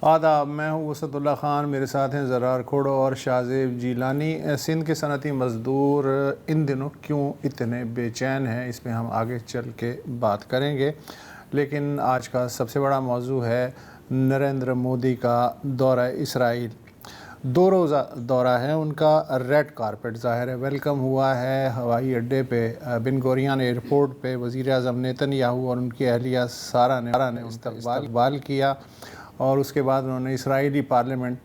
آداب، میں ہوں وسعت اللہ خان، میرے ساتھ ہیں زرار کھوڑو اور شاہزیب جیلانی۔ سندھ کے صنعتی مزدور ان دنوں کیوں اتنے بے چین ہیں، اس پہ ہم آگے چل کے بات کریں گے، لیکن آج کا سب سے بڑا موضوع ہے نریندر مودی کا دورہ اسرائیل۔ 2 روزہ دورہ ہے ان کا، ریڈ کارپٹ ظاہر ہے ویلکم ہوا ہے ہوائی اڈے پہ، بن گورین ایئرپورٹ پہ وزیر اعظم نیتن یاہو اور ان کی اہلیہ سارہ نے استقبال کیا، اور اس کے بعد انہوں نے اسرائیلی پارلیمنٹ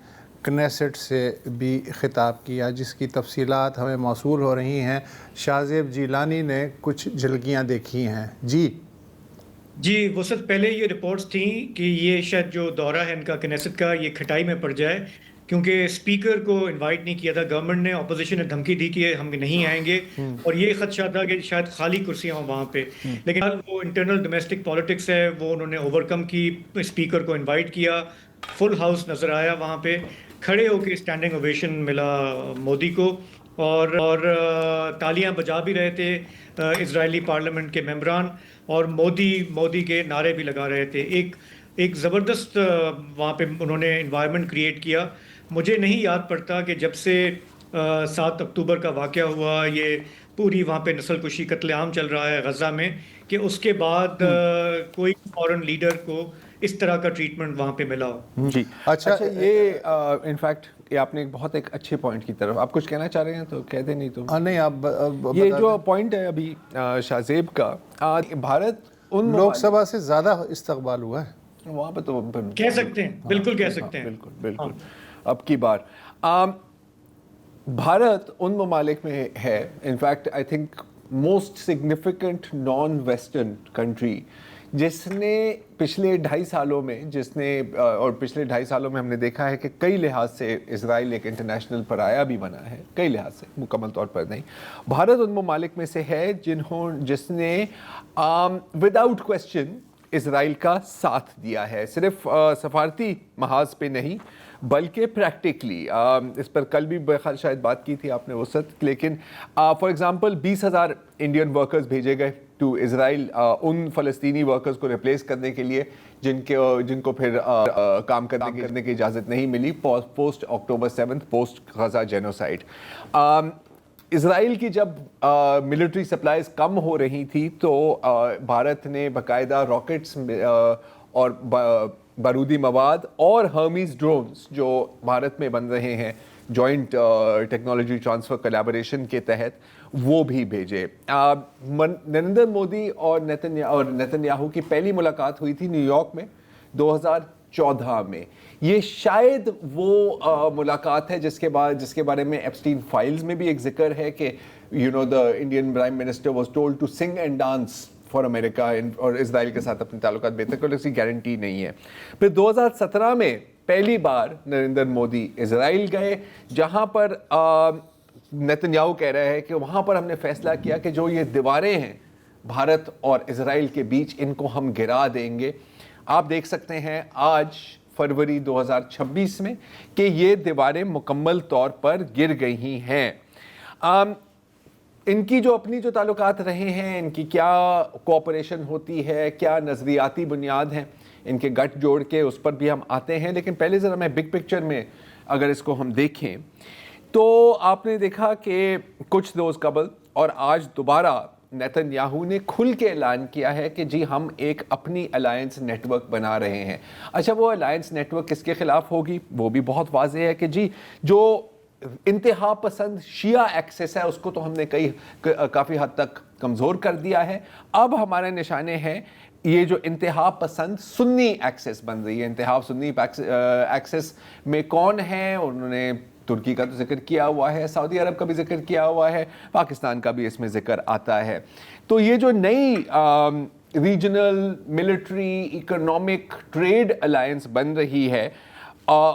کنیسٹ سے بھی خطاب کیا، جس کی تفصیلات ہمیں موصول ہو رہی ہیں۔ شاہزیب جیلانی نے کچھ جھلکیاں دیکھی ہیں۔ جی وسعت، پہلے یہ رپورٹس تھیں کہ یہ شاید جو دورہ ہے ان کا کنیست کا، یہ کھٹائی میں پڑ جائے، کیونکہ اسپیکر کو انوائٹ نہیں کیا تھا گورنمنٹ نے، اپوزیشن نے دھمکی دی کہ ہم نہیں آئیں گے، اور یہ خدشہ تھا کہ شاید خالی کرسیاں ہوں وہاں پہ، لیکن وہ انٹرنل ڈومیسٹک پالیٹکس ہے، وہ انہوں نے اوور کم کی، اسپیکر کو انوائٹ کیا، فل ہاؤس نظر آیا وہاں پہ، کھڑے ہو کے اسٹینڈنگ اوویشن ملا مودی کو، اور تالیاں بجا بھی رہے تھے اسرائیلی پارلیمنٹ کے ممبران، اور مودی کے نعرے بھی لگا رہے تھے۔ ایک زبردست وہاں پہ انہوں نے انوائرمنٹ کریٹ کیا۔ مجھے نہیں یاد پڑتا کہ جب سے 7 اکتوبر کا واقعہ ہوا، یہ پوری وہاں پہ نسل کشی قتل عام چل رہا ہے غزہ میں، کہ اس کے بعد کوئی فورن لیڈر کو اس طرح کا ٹریٹمنٹ وہاں پہ ملا ہو۔ جی اچھا، یہ انفیکٹ یہ آپ نے بہت ایک اچھے پوائنٹ کی طرف، آپ کچھ کہنا چاہ رہے ہیں تو کہہ دیں، نہیں تو نہیں آپ یہ جو پوائنٹ ہے ابھی شاہزیب کا، بھارت ان لوک سبھا سے زیادہ استقبال ہوا ہے وہاں پہ، تو کہہ سکتے ہیں، بالکل کہہ سکتے ہیں، بالکل اب کی بار بھارت ان ممالک میں ہے، in fact I think most significant naan western country, جس نے پچھلے 2.5 سالوں میں اور پچھلے 2.5 سالوں میں ہم نے دیکھا ہے کہ کئی لحاظ سے اسرائیل ایک انٹرنیشنل پرایا بھی بنا ہے، کئی لحاظ سے، مکمل طور پر نہیں۔ بھارت ان ممالک میں سے ہے جس نے وداؤٹ کوسچن اسرائیل کا ساتھ دیا ہے، صرف سفارتی محاذ پہ نہیں بلکہ پریکٹیکلی۔ اس پر کل بھی بخیر شاید بات کی تھی آپ نے وسعت، لیکن فار ایگزامپل 20,000 انڈین ورکرز بھیجے گئے ٹو اسرائیل ان فلسطینی ورکرز کو ریپلیس کرنے کے لیے جن کو پھر کام کرنے کی اجازت نہیں ملی پوسٹ اکتوبر 7 پوسٹ غزہ جینوسائیڈ۔ اسرائیل کی جب ملٹری سپلائیز کم ہو رہی تھی تو بھارت نے باقاعدہ راکٹس اور بارودی مواد اور ہرمیز ڈرونز جو بھارت میں بن رہے ہیں جوائنٹ ٹیکنالوجی ٹرانسفر کولیبوریشن کے تحت، وہ بھی بھیجے۔ نریندر مودی اور نیتن یاہو کی پہلی ملاقات ہوئی تھی نیو یارک میں 2014 میں۔ یہ شاید وہ ملاقات ہے جس کے بارے میں ایپسٹین فائلز میں بھی ایک ذکر ہے کہ the Indian Prime Minister was told to sing and dance for America، اور اسرائیل کے ساتھ اپنے تعلقات بہتر کرنے کی گارنٹی نہیں ہے۔ پھر 2017 میں پہلی بار نریندر مودی اسرائیل گئے، جہاں پر نیتن یاہو کہہ رہے ہیں کہ وہاں پر ہم نے فیصلہ کیا کہ جو یہ دیواریں ہیں بھارت اور اسرائیل کے بیچ، ان کو ہم گرا دیں گے۔ آپ دیکھ سکتے ہیں آج فروری 2026 میں کہ یہ دیواریں مکمل طور پر گر گئی ہیں۔ ان کی اپنی جو تعلقات رہے ہیں، ان کی کیا کوآپریشن ہوتی ہے، کیا نظریاتی بنیاد ہیں ان کے گٹھ جوڑ کے، اس پر بھی ہم آتے ہیں، لیکن پہلے ذرا میں بگ پکچر میں اگر اس کو ہم دیکھیں تو آپ نے دیکھا کہ کچھ روز قبل اور آج دوبارہ نیتن یاہو نے کھل کے اعلان کیا ہے کہ جی ہم ایک اپنی الائنس نیٹ ورک بنا رہے ہیں۔ اچھا، وہ الائنس نیٹ ورک کس کے خلاف ہوگی؟ وہ بھی بہت واضح ہے کہ جی جو انتہا پسند شیعہ ایکسس ہے اس کو تو ہم نے کافی حد تک کمزور کر دیا ہے، اب ہمارے نشانے ہیں یہ جو انتہا پسند سنی ایکسس بن رہی ہے۔ انتہا سنی ایکسس میں کون ہے؟ انہوں نے ترکی کا تو ذکر کیا ہوا ہے، سعودی عرب کا بھی ذکر کیا ہوا ہے، پاکستان کا بھی اس میں ذکر آتا ہے۔ تو یہ جو نئی regional military economic trade alliance بن رہی ہے،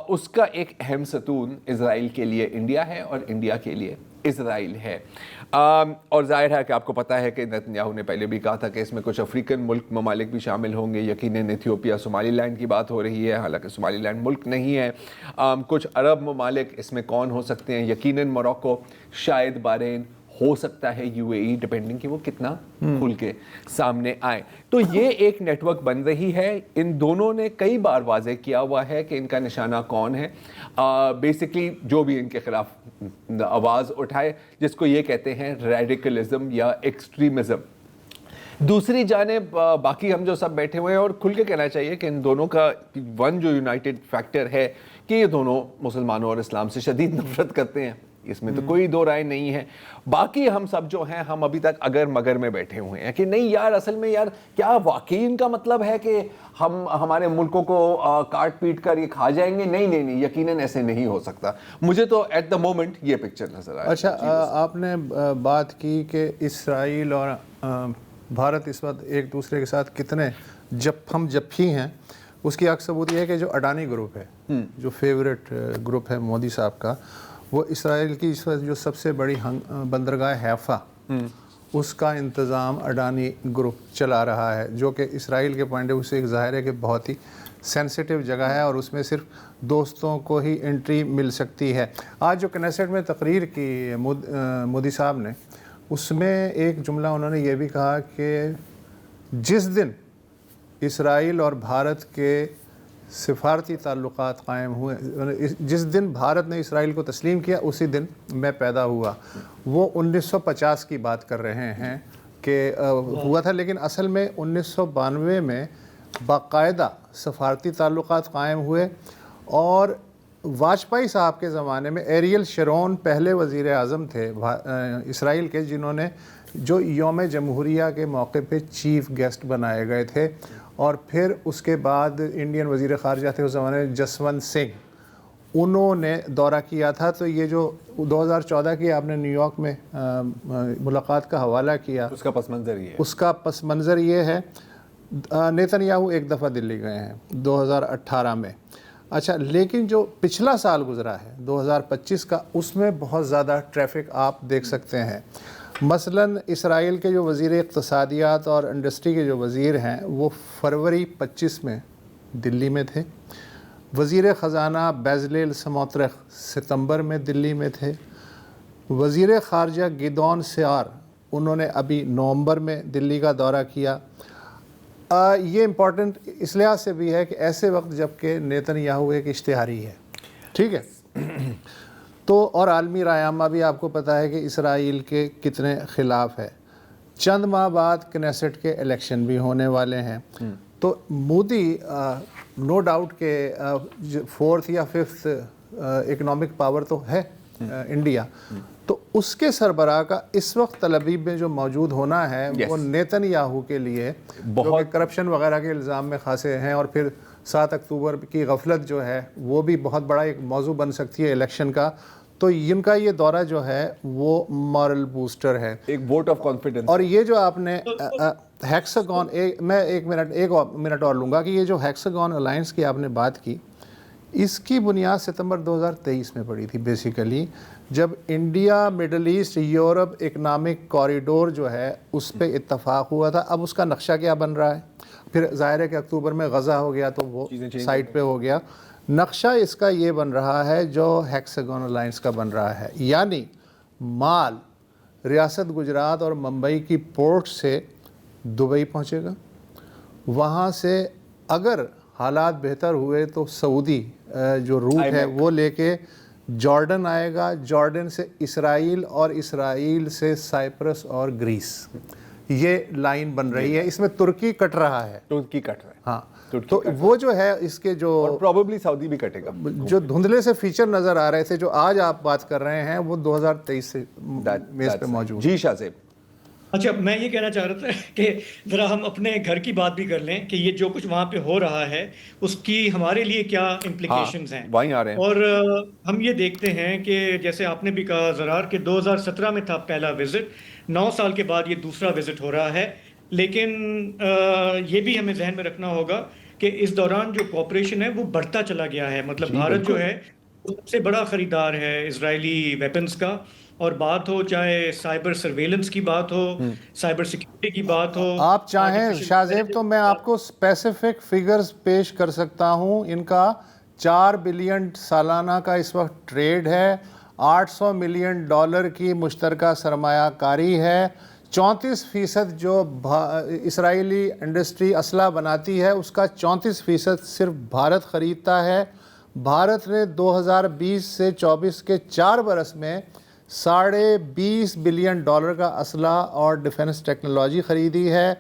اس کا ایک اہم ستون اسرائیل کے لیے انڈیا ہے اور انڈیا کے لیے اسرائیل ہے۔ اور ظاہر ہے کہ آپ کو پتہ ہے کہ نیتن یاہو نے پہلے بھی کہا تھا کہ اس میں کچھ افریقن ممالک بھی شامل ہوں گے، یقیناً ایتھیوپیا، صومالی لینڈ کی بات ہو رہی ہے، حالانکہ صومالی لینڈ ملک نہیں ہے۔ کچھ عرب ممالک اس میں کون ہو سکتے ہیں؟ یقیناً موروکو، شاید بحرین، ہو سکتا ہے UAE ڈیپینڈنگ کہ وہ کتنا کھل کے سامنے آئے. تو یہ ایک نیٹ ورک بن رہی ہے. ان دونوں نے کئی بار واضح کیا ہوا ہے کہ ان کا نشانہ کون ہے. بیسکلی جو بھی ان کے خلاف آواز اٹھائے, جس کو یہ کہتے ہیں ریڈیکلزم یا ایکسٹریمزم. دوسری جانب باقی ہم جو سب بیٹھے ہوئے ہیں, اور کھل کے کہنا چاہیے کہ ان دونوں کا ون جو یونائٹڈ فیکٹر ہے کہ یہ دونوں مسلمانوں اور اسلام سے شدید نفرت کرتے ہیں, اس میں تو کوئی دو رائے نہیں ہے. باقی ہم سب جو ہیں ہم ابھی تک اگر مگر میں بیٹھے ہوئے ہیں کہ نہیں یار اصل میں یار کیا واقعی ان کا مطلب ہے کہ ہم ہمارے ملکوں کو کاٹ پیٹ کر یہ کھا جائیں گے. نہیں یقیناً ایسے نہیں ہو سکتا. مجھے تو ایٹ دا مومنٹ یہ پکچر نظر آیا. اچھا, آپ نے بات کی کہ اسرائیل اور بھارت اس وقت ایک دوسرے کے ساتھ کتنے جفی ہیں. اس کی اکثر ثبوت یہ ہے کہ جو اڈانی گروپ ہے, جو فیوریٹ گروپ ہے مودی صاحب کا, وہ اسرائیل کی اس وقت جو سب سے بڑی بندرگاہ حیفا, اس کا انتظام اڈانی گروپ چلا رہا ہے, جو کہ اسرائیل کے پوائنٹ آف ویو سے ایک ظاہر ہے کہ بہت ہی سینسٹیو جگہ ہے اور اس میں صرف دوستوں کو ہی انٹری مل سکتی ہے. آج جو کنیسٹ میں تقریر کی مودی صاحب نے, اس میں ایک جملہ انہوں نے یہ بھی کہا کہ جس دن اسرائیل اور بھارت کے سفارتی تعلقات قائم ہوئے, جس دن بھارت نے اسرائیل کو تسلیم کیا اسی دن میں پیدا ہوا. وہ 1950 کی بات کر رہے ہیں کہ ہوا تھا, لیکن اصل میں 1992 میں باقاعدہ سفارتی تعلقات قائم ہوئے. اور واجپئی صاحب کے زمانے میں ایریل شرون پہلے وزیر اعظم تھے اسرائیل کے, جنہوں نے جو یوم جمہوریہ کے موقع پہ چیف گیسٹ بنائے گئے تھے. اور پھر اس کے بعد انڈین وزیر خارجہ تھے اس زمانے میں جسونت سنگھ, انہوں نے دورہ کیا تھا. تو یہ جو 2014 کی آپ نے نیو یارک میں ملاقات کا حوالہ کیا, اس کا پس منظر یہ ہے. اس کا پس منظر یہ ہے, نیتن یاہو ایک دفعہ دلی گئے ہیں 2018 میں. اچھا, لیکن جو پچھلا سال گزرا ہے 2025 کا, اس میں بہت زیادہ ٹریفک آپ دیکھ سکتے ہیں. مثلاً اسرائیل کے جو وزیر اقتصادیات اور انڈسٹری کے جو وزیر ہیں وہ فروری 25 میں دلی میں تھے. وزیر خزانہ بیزلیل سموترخ ستمبر میں دلی میں تھے. وزیر خارجہ گیدون سیار, انہوں نے ابھی نومبر میں دلی کا دورہ کیا. یہ امپورٹنٹ اس لحاظ سے بھی ہے کہ ایسے وقت جب کہ نیتن یاہو ایک اشتہاری ہے, ٹھیک ہے, تو اور عالمی رائے عامہ بھی آپ کو پتہ ہے کہ اسرائیل کے کتنے خلاف ہے. چند ماہ بعد کنیسٹ کے الیکشن بھی ہونے والے ہیں. تو مودی نو ڈاؤٹ کہ 4th یا 5th اکنامک پاور تو ہے انڈیا, تو اس کے سربراہ کا اس وقت تل ابیب میں جو موجود ہونا ہے وہ نیتن یاہو کے لیے بہت کرپشن وغیرہ کے الزام میں خاصے ہیں. اور پھر 7 اکتوبر کی غفلت جو ہے وہ بھی بہت بڑا ایک موضوع بن سکتی ہے الیکشن کا. تو ان کا یہ دورہ جو ہے وہ مورل بوسٹر ہے, ایک ووٹ آف کانفیڈنس. اور یہ جو آپ نے ہیکساگون, میں ایک منٹ اور لوں گا کہ یہ جو ہیکساگون الائنس کی آپ نے بات کی, اس کی بنیاد ستمبر 2023 میں پڑی تھی بیسیکلی, جب India middle east Europe economic corridor جو ہے اس پہ اتفاق ہوا تھا. اب اس کا نقشہ کیا بن رہا ہے, پھر ظاہر ہے کہ اکتوبر میں غزہ ہو گیا تو وہ سائٹ پہ ہو گیا. نقشہ اس کا یہ بن رہا ہے جو ہیکساگون الائنس کا بن رہا ہے, یعنی مال ریاست گجرات اور ممبئی کی پورٹ سے دبئی پہنچے گا, وہاں سے اگر حالات بہتر ہوئے تو سعودی جو روٹ ہے وہ لے کے جارڈن آئے گا, جارڈن سے اسرائیل اور اسرائیل سے سائپرس اور گریس. یہ لائن بن رہی ہے, اس میں ترکی کٹ رہا ہے, ہاں. تو وہ جو ہے اس کے جو پروبیبلی سعودی بھی کٹے گا, جو دھندلے سے فیچر نظر آ رہے تھے جو آج آپ بات کر رہے ہیں وہ 2023 سے میز پہ موجود. جی شاہ صاحب. اچھا, میں یہ کہنا چاہ رہا تھا کہ ذرا ہم اپنے گھر کی بات بھی کر لیں کہ یہ جو کچھ وہاں پہ ہو رہا ہے اس کی ہمارے لیے کیا امپلیکیشنز ہیں. وہیں آ رہے ہیں. اور ہم یہ دیکھتے ہیں کہ جیسے آپ نے بھی کہا زرار کہ 2017 میں تھا پہلا وزٹ, 9 سال کے بعد یہ دوسرا وزٹ ہو رہا ہے. لیکن یہ بھی ہمیں ذہن میں رکھنا ہوگا کہ اس دوران جو کوپریشن ہے وہ بڑھتا چلا گیا ہے. مطلب بھارت جو ہے سب سے بڑا خریدار ہے اسرائیلی ویپنز کا, اور بات ہو چاہے سائبر سرویلنس کی بات ہو, سائبر سیکیورٹی کی بات ہو. آپ چاہیں شاہ زیب تو میں آپ کو اسپیسیفک فگرز پیش کر سکتا ہوں. ان کا 4 بلین سالانہ کا اس وقت ٹریڈ ہے, $800 ملین کی مشترکہ سرمایہ کاری ہے. 34% جو اسرائیلی انڈسٹری اسلحہ بناتی ہے اس کا 34% صرف بھارت خریدتا ہے. بھارت نے 2020 سے 24 کے 4 برس میں $20.5 بلین کا اسلحہ اور ڈیفنس ٹیکنالوجی خریدی ہے.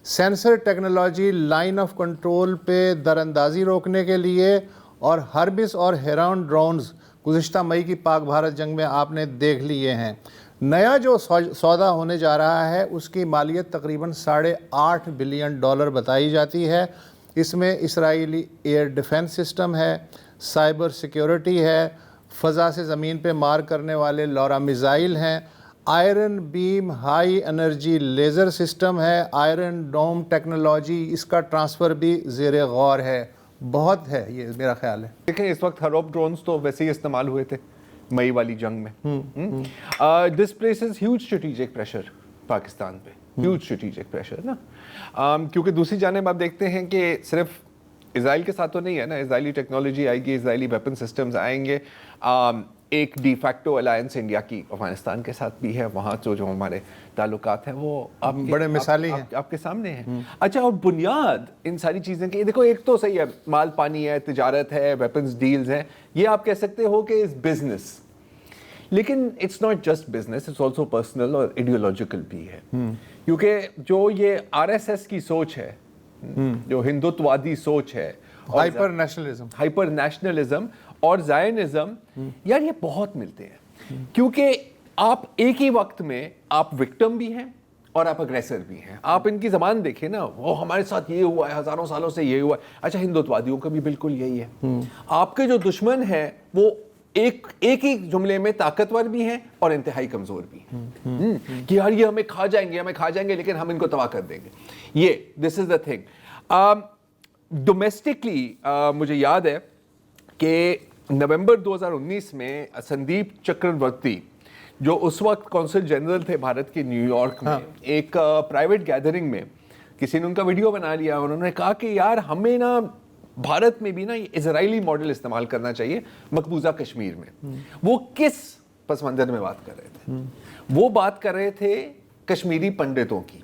Sensor technology line of control پہ دراندازی روکنے کے لیے اور ہربس اور ہیرون ڈرونز گزشتہ مئی کی پاک بھارت جنگ میں آپ نے دیکھ لیے ہیں. نیا جو سودا ہونے جا رہا ہے اس کی مالیت تقریباً $8.5 بلین بتائی جاتی ہے. اس میں اسرائیلی ایئر ڈیفنس سسٹم ہے, سائبر سیکیورٹی ہے, فضا سے زمین پہ مار کرنے والے لورا میزائل ہیں, آئرن بیم ہائی انرجی لیزر سسٹم ہے, آئرن ڈوم ٹیکنالوجی, اس کا ٹرانسفر بھی زیر غور ہے. بہت ہے یہ میرا خیال ہے. دیکھیں اس وقت ہروپ ڈرونز تو ویسے ہی استعمال ہوئے تھے مئی والی جنگ میں. This places huge strategic pressure Pakistan پہ, ہیوج اسٹریٹجک پریشر نا, کیونکہ دوسری جانب آپ دیکھتے ہیں کہ صرف اسرائیل کے ساتھ تو نہیں ہے نا, اسرائیلی ٹیکنالوجی آئے گی, اسرائیلی ویپن سسٹمز آئیں گے. ایک ڈی فیکٹو الائنس انڈیا کی افغانستان کے ساتھ بھی ہے, وہاں جو ہمارے تعلقات ہیں وہ بڑے مثالی ہیں, آپ کے سامنے ہیں. اچھا, اور بنیاد ان ساری چیزیں کی دیکھو, ایک تو صحیح ہے مال پانی ہے, تجارت ہے, ویپنز ڈیلز ہیں, یہ آپ کہہ سکتے ہو کہ از بزنس, لیکن it's not just business, it's also personal اور ایڈیولوجیکل بھی ہے. کیونکہ جو یہ RSS کی سوچ ہے, جو ہندوتوادی سوچ ہے, ہائپر نیشنلزم اور زائنزم, یار یہ بہت ملتے ہیں. کیونکہ آپ ایک ہی وقت میں آپ وکٹم بھی ہیں اور آپ اگریسر بھی ہیں. آپ ان کی زبان دیکھیں نا, وہ ہمارے ساتھ یہ ہوا ہے, ہزاروں سالوں سے یہ ہوا ہے. اچھا, ہندوتوادیوں کا بھی بالکل یہی ہے. آپ کے جو دشمن ہیں وہ ایک ہی جملے میں طاقتور بھی ہیں اور انتہائی کمزور بھی ہیں, کہ یار یہ ہمیں کھا جائیں گے لیکن ہم ان کو تباہ کر دیں گے. یہ دس از دا تھنگ. ڈومیسٹکلی مجھے یاد ہے کہ نومبر 2019 میں سندیپ چکرورتی جو اس وقت کونسل جنرل تھے بھارت کے نیو یارک میں, ایک پرائیویٹ گیدرنگ میں کسی نے ان کا ویڈیو بنا لیا, انہوں نے کہا کہ یار ہمیں نا بھارت میں بھی نا یہ اسرائیلی ماڈل استعمال کرنا چاہیے مقبوضہ کشمیر میں. وہ کس پس منظر میں بات کر رہے تھے؟ وہ بات کر رہے تھے کشمیری پنڈتوں کی.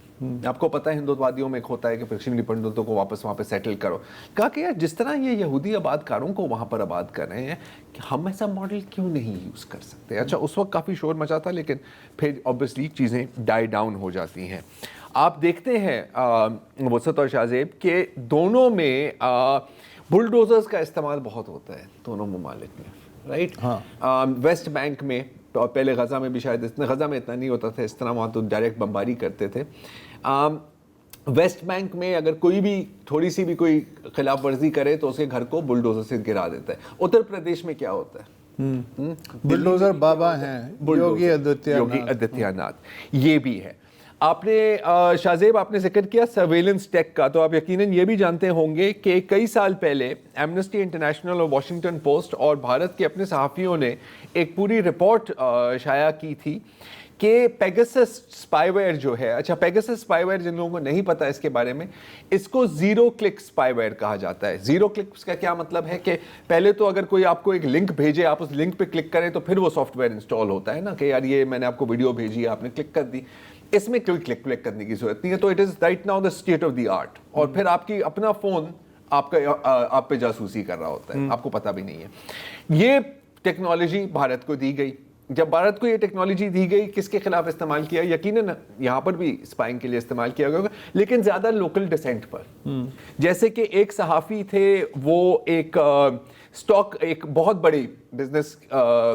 آپ کو پتہ ہے ہندوتوادیوں میں ایک ہوتا ہے کہ کشمیری پنڈتوں کو واپس وہاں پہ سیٹل کرو. کہا کہ یار جس طرح یہ یہودی آباد کاروں کو وہاں پر آباد کر رہے ہیں, کہ ہم ایسا ماڈل کیوں نہیں یوز کر سکتے. اچھا, اس وقت کافی شور مچا تھا, لیکن پھر آبویسلی چیزیں ڈائی ڈاؤن ہو جاتی ہیں. آپ دیکھتے ہیں وسط اور شاہزیب کہ دونوں میں بلڈوزرز کا استعمال بہت ہوتا ہے دونوں ممالک میں, رائٹ. ویسٹ بینک میں پہلے غزہ میں بھی شاید غزہ میں اتنا نہیں ہوتا تھا اس طرح, وہاں تو ڈائریکٹ بمباری کرتے تھے. ویسٹ بینک میں اگر کوئی بھی تھوڑی سی بھی کوئی خلاف ورزی کرے تو اس کے گھر کو بلڈوزر سے گرا دیتا ہے. اتر پردیش میں کیا ہوتا ہے؟ بلڈوزر بابا ہیں یوگی آدتیہ ناتھ, یہ بھی ہے. آپ نے شاہزیب آپ نے ذکر کیا سرویلنس ٹیک کا, تو آپ یقیناً یہ بھی جانتے ہوں گے کہ کئی سال پہلے ایمنسٹی انٹرنیشنل اور واشنگٹن پوسٹ اور بھارت کے اپنے صحافیوں نے ایک پوری رپورٹ شائع کی تھی کہ پیگسس اسپائی ویئر جو ہے, اچھا پیگسس اسپائی ویئر جن لوگوں کو نہیں پتا اس کے بارے میں, اس کو زیرو کلک اسپائی ویئر کہا جاتا ہے. زیرو کلک کا کیا مطلب ہے کہ پہلے تو اگر کوئی آپ کو ایک لنک بھیجے, آپ اس لنک پہ کلک کریں تو پھر وہ سافٹ ویئر انسٹال ہوتا ہے نا, کہ یار یہ میں نے آپ کو ویڈیو بھیجی, آپ نے کلک کر دی. اس میں کوئی کلک کرنے کی ضرورت نہیں ہے. تو it is right now the state of the art. اور پھر آپ کی اپنا فون آپ پہ جاسوسی کر رہا ہوتا ہے, آپ کو پتہ بھی نہیں ہے. یہ ٹیکنالوجی بھارت کو دی گئی. جب بھارت کو یہ ٹیکنالوجی دی گئی, کس کے خلاف استعمال کیا؟ یقیناً یہاں پر بھی اسپائنگ کے لیے استعمال کیا گیا ہوگا, لیکن زیادہ لوکل ڈسینٹ پر. جیسے کہ ایک صحافی تھے, وہ ایک ایک بہت بڑی بزنس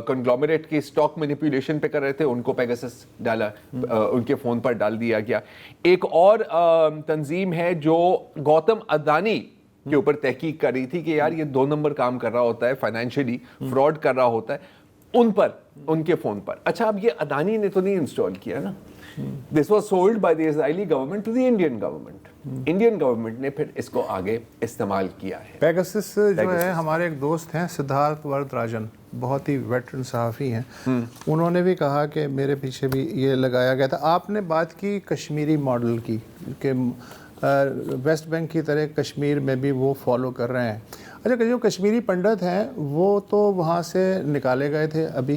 کنگلومریٹ کی اسٹاک مینیپولیشن پہ کر رہے تھے, ان کو پیگسس ڈالا, ان کے فون پر ڈال دیا گیا. ایک اور تنظیم ہے جو گوتم ادانی کے اوپر تحقیق کر رہی تھی کہ یار یہ 2 نمبر کام کر رہا ہوتا ہے, فائنینشلی فراڈ کر رہا ہوتا ہے, ان پر, ان کے فون پر. اچھا, اب یہ ادانی نے تو نہیں انسٹال کیا نا, this was sold by the Israeli government to the Indian government. Indian government نے پھر اس کو آگے استعمال کیا ہے. پیگسس جو ہے, ہمارے ایک دوست ہیں سدھارتھ وردراجن, بہت ہی ویٹرن صحافی ہیں, انہوں نے بھی کہا کہ میرے پیچھے بھی یہ لگایا گیا تھا. آپ نے بات کی کشمیری ماڈل کی کہ ویسٹ بینک کی طرح کشمیر میں بھی وہ فالو کر رہے ہیں. اچھا, جو کشمیری پنڈت ہیں وہ تو وہاں سے نکالے گئے تھے ابھی